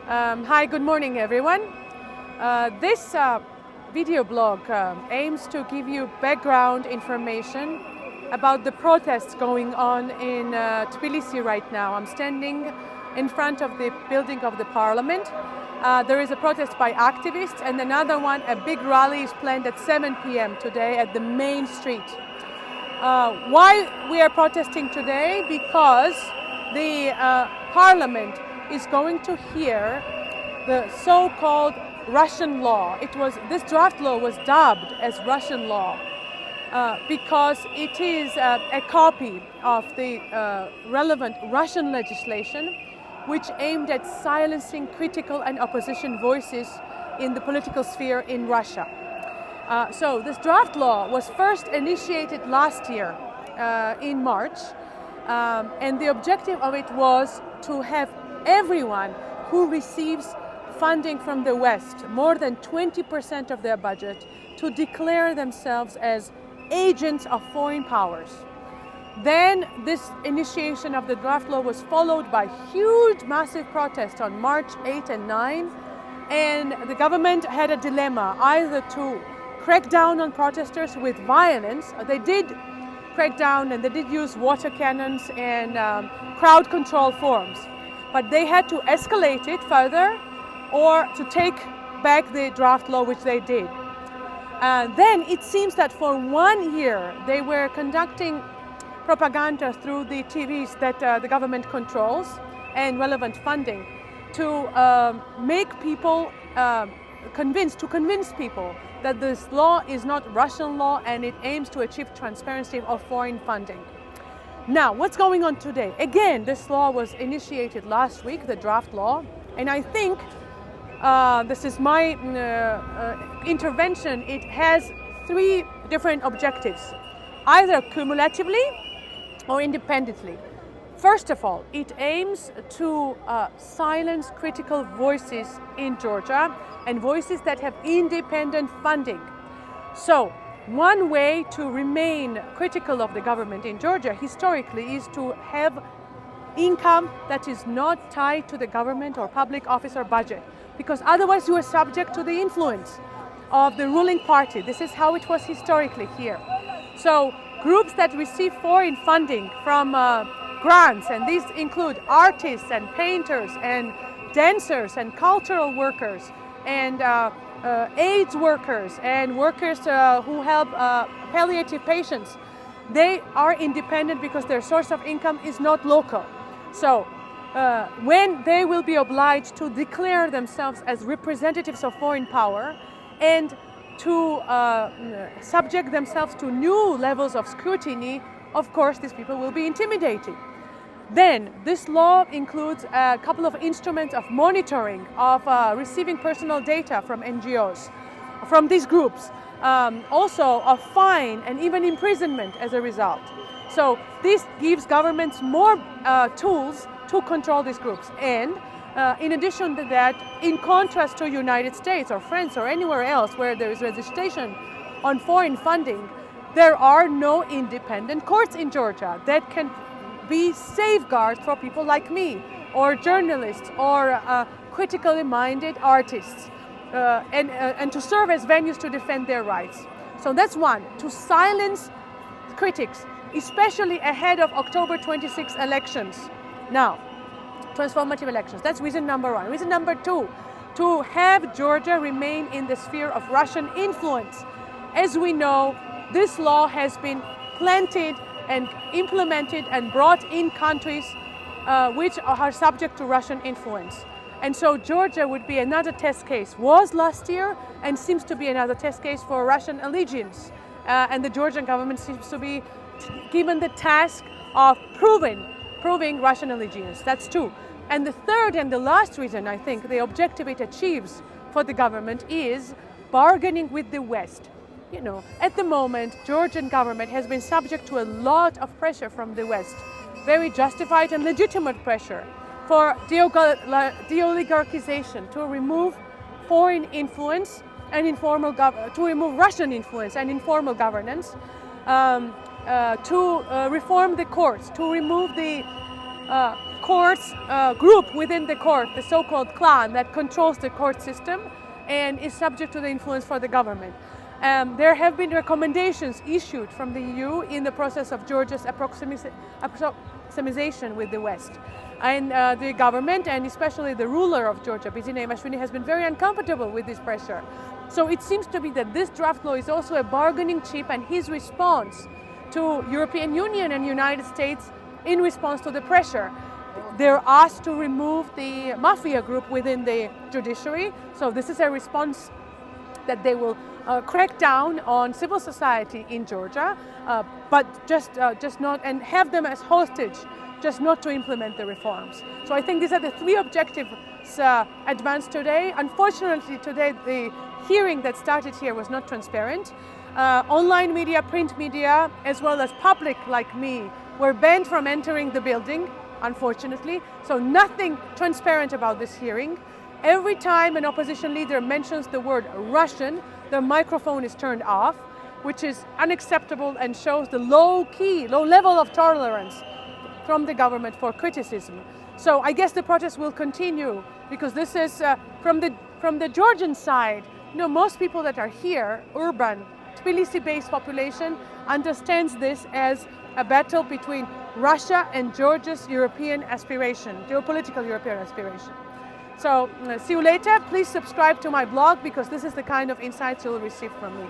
Hi, good morning, everyone. This video blog aims to give you background information about the protests going on in Tbilisi right now. I'm standing in front of the building of the parliament. There is a protest by activists, and another one, a big rally, is planned at 7 p.m. today at the main street. Why we are protesting today? Because the parliament is going to hear the so-called Russian law. This draft law was dubbed as Russian law because it is a copy of the relevant Russian legislation which aimed at silencing critical and opposition voices in the political sphere in Russia. So this draft law was first initiated last year in March, and the objective of it was to have everyone who receives funding from the West, more than 20% of their budget, to declare themselves as agents of foreign powers. Then this initiation of the draft law was followed by huge, massive protests on March 8 and 9, and the government had a dilemma, either to crack down on protesters with violence. They did crack down and they did use water cannons and crowd control forms, but they had to escalate it further or to take back the draft law, which they did. Then it seems that for 1 year they were conducting propaganda through the TVs that the government controls and relevant funding to make people convince people that this law is not Russian law and it aims to achieve transparency of foreign funding. Now, what's going on today? Again, this law was initiated last week, the draft law, and I think this is my intervention. It has three different objectives, either cumulatively or independently. First of all, it aims to silence critical voices in Georgia and voices that have independent funding. So, one way to remain critical of the government in Georgia historically is to have income that is not tied to the government or public office or budget, because otherwise you are subject to the influence of the ruling party. This is how it was historically here. So groups that receive foreign funding from grants, and these include artists and painters and dancers and cultural workers and AIDS workers and workers who help palliative patients, they are independent because their source of income is not local. So when they will be obliged to declare themselves as representatives of foreign power and to subject themselves to new levels of scrutiny, of course these people will be intimidated. Then this law includes a couple of instruments of monitoring, of receiving personal data from NGOs, from these groups, also a fine and even imprisonment as a result. So this gives governments more tools to control these groups. And in addition to that, in contrast to United States or France or anywhere else where there is legislation on foreign funding, there are no independent courts in Georgia that can be safeguards for people like me or journalists or critically minded artists and to serve as venues to defend their rights. So that's one, to silence critics, especially ahead of October 26 elections. Now, transformative elections, that's reason number one. Reason number two, to have Georgia remain in the sphere of Russian influence. As we know, this law has been planted and implemented and brought in countries which are subject to Russian influence. And so Georgia would be another test case, was last year and seems to be another test case for Russian allegiance. And the Georgian government seems to be given the task of proving Russian allegiance. That's two. And the third and the last reason, I think, the objective it achieves for the government is bargaining with the West. You know, at the moment, Georgian government has been subject to a lot of pressure from the West, very justified and legitimate pressure for de-oligarchization, to remove foreign influence and to remove Russian influence and informal governance, to reform the courts, to remove the courts group within the court, the so-called clan that controls the court system and is subject to the influence for the government. There have been recommendations issued from the EU in the process of Georgia's approximation with the West. And the government, and especially the ruler of Georgia, Bidzina Imashvili, has been very uncomfortable with this pressure. So it seems to be that this draft law is also a bargaining chip, and his response to European Union and United States in response to the pressure. They're asked to remove the mafia group within the judiciary. So this is a response that they will crack down on civil society in Georgia, but just not, and have them as hostage, just not to implement the reforms. So I think these are the three objectives advanced today. Unfortunately, today the hearing that started here was not transparent. Online media, print media, as well as public like me, were banned from entering the building, unfortunately. So nothing transparent about this hearing. Every time an opposition leader mentions the word Russian, the microphone is turned off, which is unacceptable and shows the low level of tolerance from the government for criticism. So I guess the protest will continue, because this is from the Georgian side. You know, most people that are here, urban, Tbilisi-based population, understands this as a battle between Russia and Georgia's European aspiration, geopolitical European aspiration. So see you later. Please subscribe to my blog, because this is the kind of insights you'll receive from me.